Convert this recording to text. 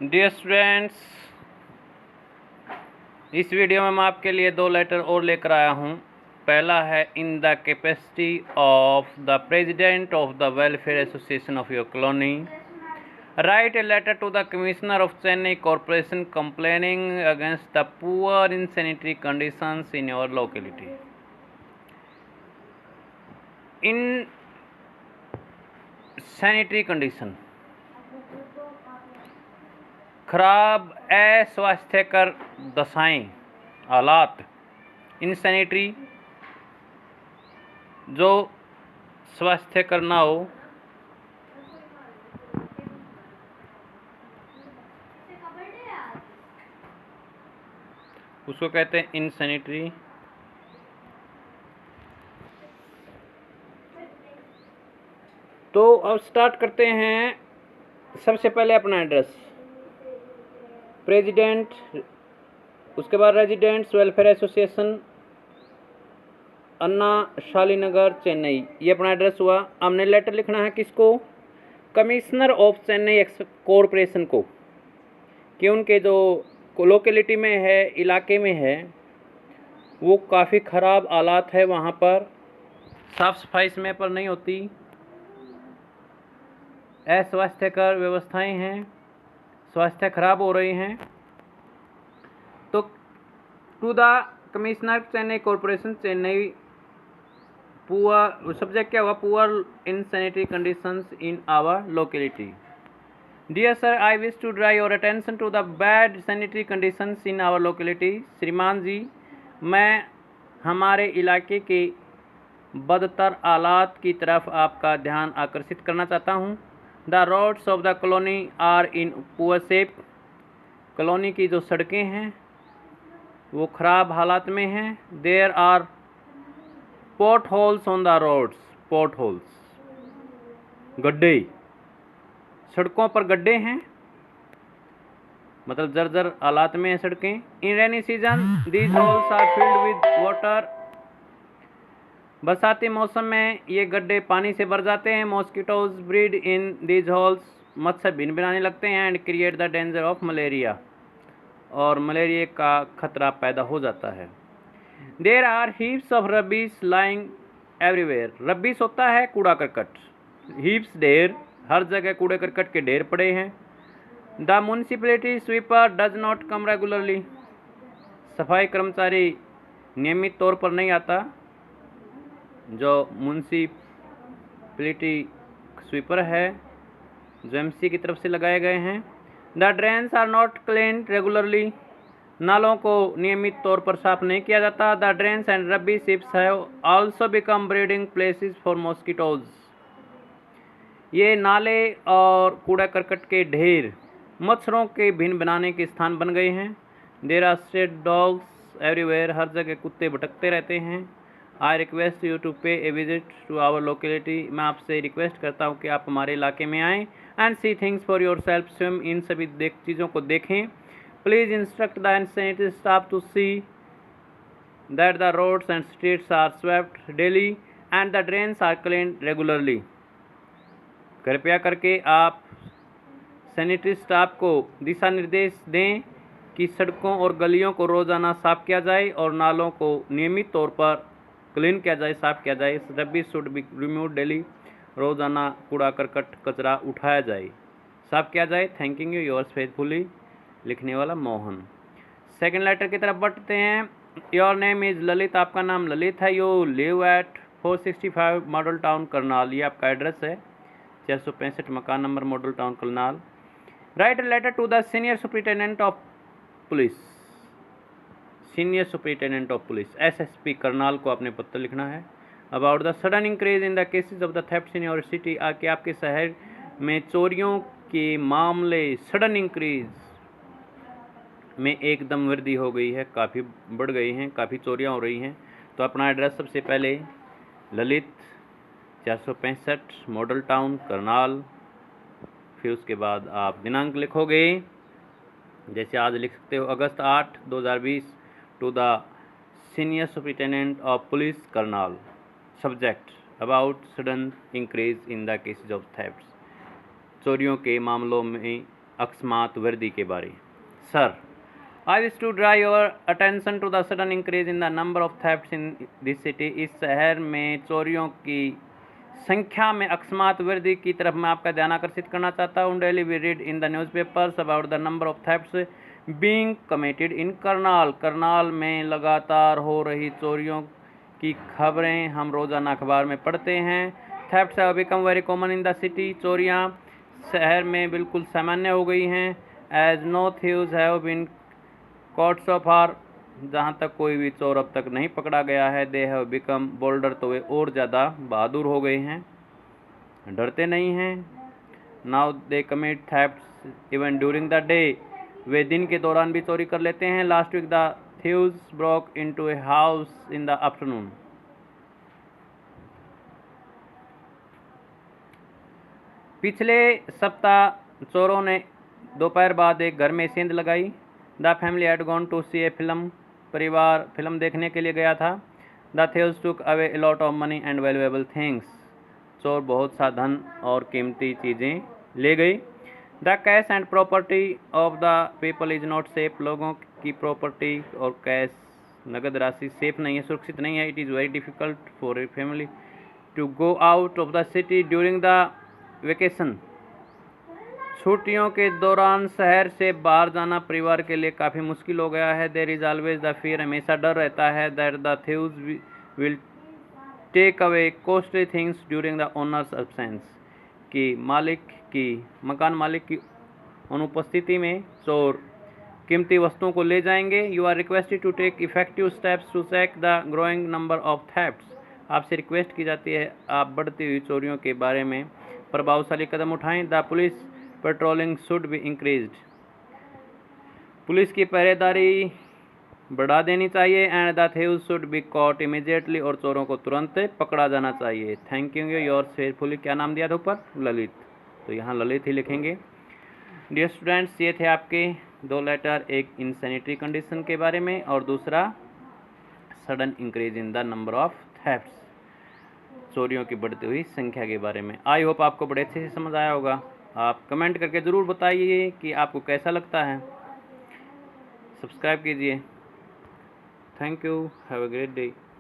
Dear students, इस video में मैं आपके लिए दो लेटर और लेकर आया हूँ। पहला है in the capacity of the president of the welfare association of your colony, write a letter to the commissioner of Chennai corporation complaining against the poor in sanitary conditions in your locality. In sanitary condition, खराब अस्वास्थ्यकर दशाएं, हालात, इनसैनिटरी जो स्वास्थ्यकर ना हो, उसको कहते हैं इनसैनिटरी। तो अब स्टार्ट करते हैं। सबसे पहले अपना एड्रेस, प्रेसिडेंट, उसके बाद रेजिडेंट्स वेलफेयर एसोसिएशन, अन्ना शालीनगर, चेन्नई, ये अपना एड्रेस हुआ। हमने लेटर लिखना है किसको? कमिश्नर ऑफ चेन्नई कॉरपोरेशन को, कि उनके जो लोकेलिटी में है, इलाके में है, वो काफ़ी ख़राब हालात है, वहाँ पर साफ़ सफाई समय पर नहीं होती, अस्वास्थ्यकर व्यवस्थाएं हैं, स्वास्थ्य खराब हो रही हैं। तो to the commissioner Chennai corporation Chennai, poor, subject क्या हुआ? Poor in sanitary conditions in our locality. Dear sir, I wish to draw your attention to the bad sanitary conditions in our locality. श्रीमान जी, मैं हमारे इलाके के बदतर हालात की तरफ आपका ध्यान आकर्षित करना चाहता हूँ। The roads of the colony are in poor shape. Colony की जो सड़कें हैं वो ख़राब हालात में हैं। There are potholes on the roads. Potholes, गड्ढे, सड़कों पर गड्ढे हैं, मतलब जर्जर हालात में हैं सड़कें। In rainy season these holes are filled with water. बरसाती मौसम में ये गड्ढे पानी से भर जाते हैं। Mosquitoes breed in these holes, मच्छर भिन भिनाने लगते हैं। And create the danger of malaria, और मलेरिया का खतरा पैदा हो जाता है। There are heaps of rubbish lying everywhere. Rubbish होता है कूड़ा करकट, हीप्स ढेर, हर जगह कूड़े करकट के ढेर पड़े हैं। The municipality sweeper does not come regularly. सफाई कर्मचारी नियमित तौर पर नहीं आता, जो म्यूनसिपैलिटी स्वीपर है, जो एमसी की तरफ से लगाए गए हैं। The drains are not clean regularly. नालों को नियमित तौर पर साफ नहीं किया जाता। The drains and rubbish heaps have also become breeding places for mosquitoes. ये नाले और कूड़ा करकट के ढेर मच्छरों के भिन बनाने के स्थान बन गए हैं। There are street dogs everywhere. हर जगह कुत्ते भटकते रहते हैं। आई रिक्वेस्ट यू टू पे ए विजिट टू आवर लोकेलिटी। मैं आपसे रिक्वेस्ट करता हूँ कि आप हमारे इलाके में आएँ। And see things for yourself. स्वयं इन सभी चीज़ों को देखें। Please instruct the sanitary staff to see that the roads and streets are swept daily and the drains are cleaned regularly. कृपया करके आप सैनिटरी स्टाफ को दिशा निर्देश दें कि सड़कों और गलियों को रोज़ाना साफ किया जाए और नालों को नियमित तौर पर क्लीन किया जाए, साफ किया जाए। Rubbish should be remove daily. रोज़ाना कूड़ा करकट कचरा उठाया जाए, साफ किया जाए। Thanking you, yours faithfully. लिखने वाला मोहन। सेकंड लेटर की तरफ बढ़ते हैं। Your name is Lalit. आपका नाम ललित है। You live at 465 model town Karnal. ये आपका एड्रेस है, 465 मकान number, model town Karnal. Write letter to the senior superintendent of police. Senior superintendent of police, SSP Karnal को आपने पत्र लिखना है। About the sudden increase in the cases of the thefts in your city. कि आपके शहर में चोरियों के मामले सडन इंक्रीज में एकदम वृद्धि हो गई है, काफ़ी बढ़ गई हैं, काफ़ी चोरियां हो रही हैं। तो अपना एड्रेस सबसे पहले ललित 465 मॉडल टाउन करनाल, फिर उसके बाद आप दिनांक लिखोगे, जैसे आज लिख सकते हो अगस्त 8, 2020 to the senior superintendent of police Karnal. Subject about sudden increase in the cases of thefts. चोरियों के मामलों में अकस्मात वृद्धि के बारे। Sir, I wish to draw your attention to the sudden increase in the number of thefts in this city. इस शहर में चोरियों की संख्या में अकस्मात वृद्धि की तरफ मैं आपका ध्यान आकर्षित करना चाहता हूँ। Daily we read in the newspapers about the number of thefts being committed in Karnal. Karnal में लगातार हो रही चोरियों की खबरें हम रोज़ाना अखबार में पढ़ते हैं। Thefts have become very common in the city. चोरियाँ शहर में बिल्कुल सामान्य हो गई हैं। As no thieves have been caught so far. जहाँ तक कोई भी चोर अब तक नहीं पकड़ा गया है। दे हैव बिकम बोल्डर, तो वे और ज़्यादा बहादुर हो गए हैं, डरते नहीं हैं। Now they commit thefts even during the day. वे दिन के दौरान भी चोरी कर लेते हैं। Last week the thieves broke into a house in the afternoon. पिछले सप्ताह चोरों ने दोपहर बाद एक घर में सेंध लगाई। The family had gone to see a film. परिवार फिल्म देखने के लिए गया था। The thieves took away a lot of money and valuable things. चोर बहुत सा धन और कीमती चीज़ें ले गई। The cash and property of the people is not safe. लोगों की प्रॉपर्टी और कैश, नगद राशि सेफ नहीं है, सुरक्षित नहीं है। It is very difficult for a family to go out of the city during the vacation. छुट्टियों के दौरान शहर से बाहर जाना परिवार के लिए काफ़ी मुश्किल हो गया है। There is always the fear, हमेशा डर रहता है, that the thieves will take away costly things during the owners absence. कि मकान मालिक की अनुपस्थिति में चोर कीमती वस्तुओं को ले जाएंगे। You are requested to take effective steps to check the growing number of thefts. आपसे रिक्वेस्ट की जाती है आप बढ़ती हुई चोरियों के बारे में प्रभावशाली कदम उठाएं। The police patrolling should be increased. Police की पहरेदारी बढ़ा देनी चाहिए। And the thieves should be caught immediately. और चोरों को तुरंत पकड़ा जाना चाहिए। Thank you your faithfully. क्या नाम दिया था ऊपर? ललित, तो यहाँ ललित ही लिखेंगे। डियर स्टूडेंट्स, ये थे आपके 2 लेटर, एक इनसैनिटरी कंडीशन के बारे में और दूसरा sudden increase in the number of thefts, चोरियों की बढ़ती हुई संख्या के बारे में। आई होप आपको बड़े अच्छे से समझ आया होगा। आप कमेंट करके ज़रूर बताइए कि आपको कैसा लगता है। सब्सक्राइब कीजिए। Thank you, have a great day.